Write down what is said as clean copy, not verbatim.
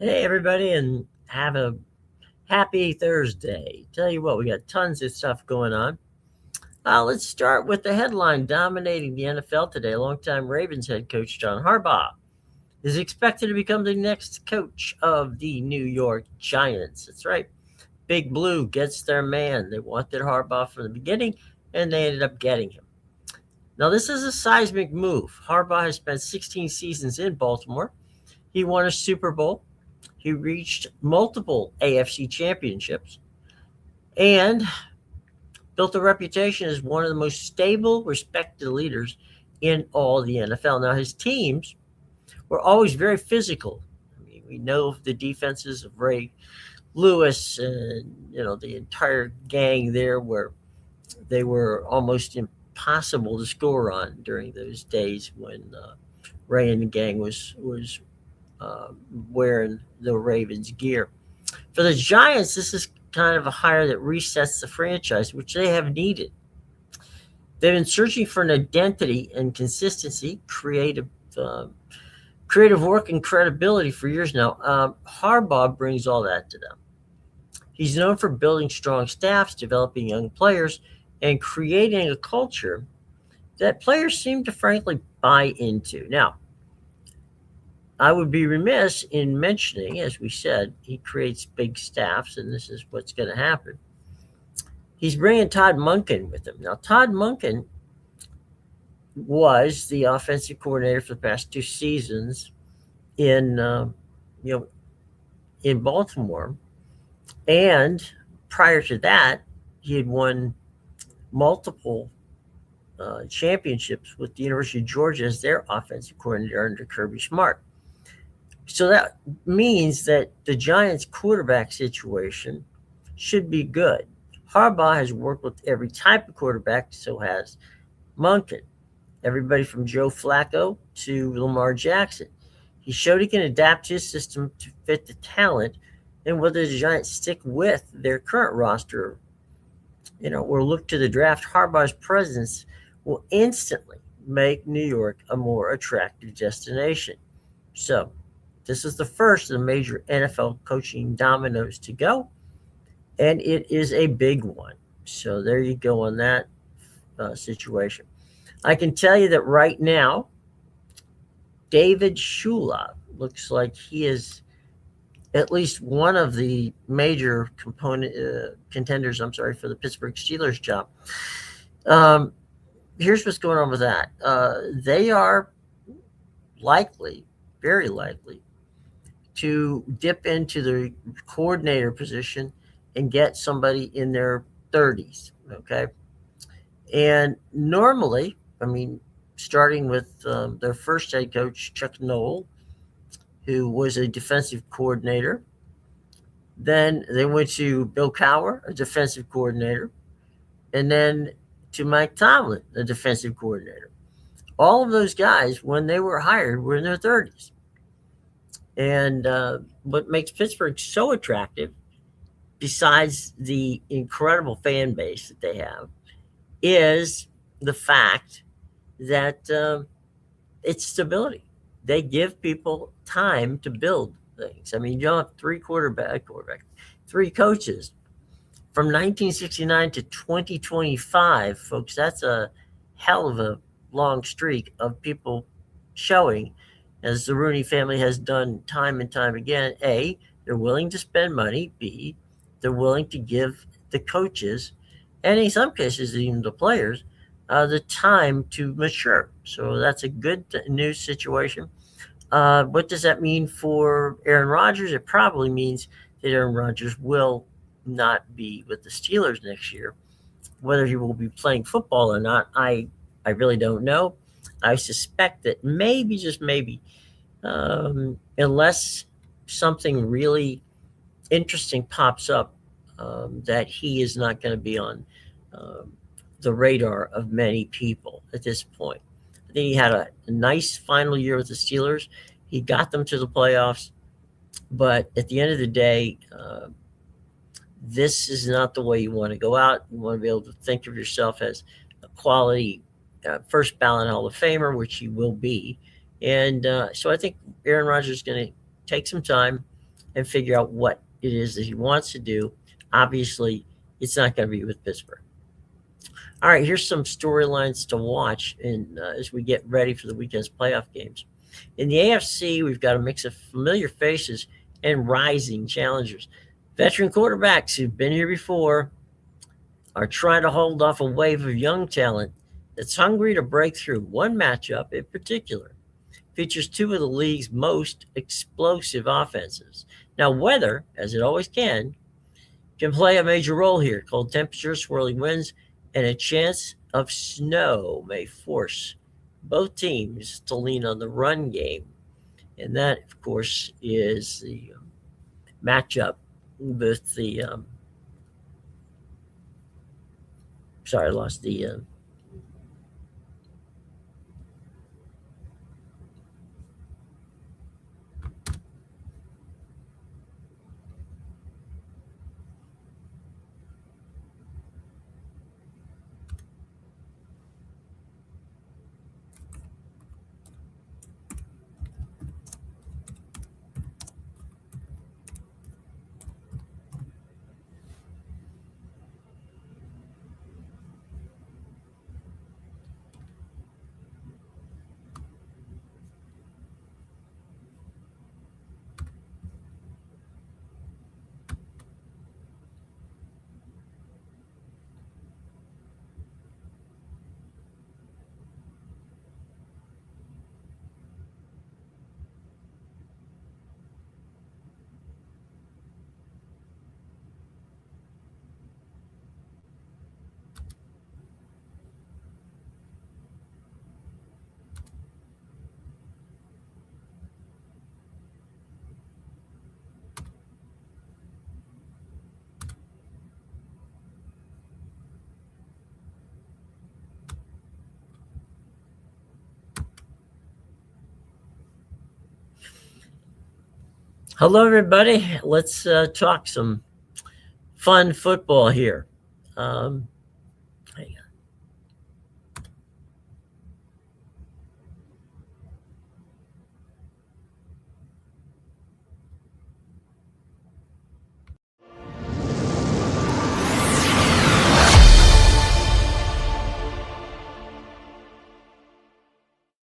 Hey, everybody, and have a happy Thursday. Tell you what, we got tons of stuff going on. Let's start with the headline dominating the NFL today. Longtime Ravens head coach John Harbaugh is expected to become the next coach of the New York Giants. That's right. Big Blue gets their man. They wanted Harbaugh from the beginning, and they ended up getting him. Now, this is a seismic move. Harbaugh has spent 16 seasons in Baltimore. He won a Super Bowl. He reached multiple AFC championships and built a reputation as one of the most stable, respected leaders in all the NFL. Now, his teams were always very physical. I mean, we know the defenses of Ray Lewis and the entire gang there, where they were almost impossible to score on during those days when Ray and the gang was wearing the Ravens gear. For the Giants, this is kind of a hire that resets the franchise, which they have needed. They've been searching for an identity and consistency, uh, creative work, and credibility for years now. Harbaugh brings all that to them. He's known for building strong staffs, developing young players, and creating a culture that players seem to frankly buy into. Now, I would be remiss in mentioning, as we said, he creates big staffs, and this is what's going to happen. He's bringing Todd Monken with him. Now, Todd Monken was the offensive coordinator for the past two seasons in, you know, in Baltimore, and prior to that, he had won multiple championships with the University of Georgia as their offensive coordinator under Kirby Smart. So that means that the Giants' quarterback situation should be good. Harbaugh has worked with every type of quarterback, so has Monken. Everybody from Joe Flacco to Lamar Jackson. He showed he can adapt his system to fit the talent, and whether the Giants stick with their current roster, or look to the draft, Harbaugh's presence will instantly make New York a more attractive destination. So, this is the first of the major NFL coaching dominoes to go, and it is a big one. So there you go on that situation. I can tell you that right now, David Shula looks like he is at least one of the major contenders. I'm sorry, for the Pittsburgh Steelers job. Um, Here's what's going on with that. They are likely, very likely, to dip into the coordinator position and get somebody in their 30s. Okay. And normally, I mean, starting with their first head coach, Chuck Noll, who was a defensive coordinator. Then they went to Bill Cowher, a defensive coordinator, and then to Mike Tomlin, a defensive coordinator. All of those guys, when they were hired, were in their 30s. And what makes Pittsburgh so attractive, besides the incredible fan base that they have, is the fact that it's stability. They give people time to build things. I mean, you don't have three coaches from 1969 to 2025, folks. That's a hell of a long streak of people showing, as the Rooney family has done time and time again. A, they're willing to spend money. B, they're willing to give the coaches, and in some cases even the players, the time to mature. So that's a good news situation. What does that mean for Aaron Rodgers? It probably means that Aaron Rodgers will not be with the Steelers next year. Whether he will be playing football or not, I really don't know. I suspect that maybe, just maybe, unless something really interesting pops up, that he is not going to be on um, the radar of many people at this point. I think he had a nice final year with the Steelers. He got them to the playoffs, but at the end of the day, this is not the way you want to go out. You want to be able to think of yourself as a quality first ballot Hall of Famer, which he will be. And so I think Aaron Rodgers is going to take some time. and figure out what it is that he wants to do. Obviously, it's not going to be with Pittsburgh. All right, here's some storylines to watch as we get ready for the weekend's playoff games. In the AFC, we've got a mix of familiar faces and rising challengers. Veteran quarterbacks who've been here before are trying to hold off a wave of young talent that's hungry to break through. One matchup in particular features two of the league's most explosive offenses. Now, weather, as it always can play a major role here. Cold temperatures, swirling winds, and a chance of snow may force both teams to lean on the run game. And that, of course, is the matchup with the. Sorry, I lost the. Hello, everybody. Let's talk some fun football here.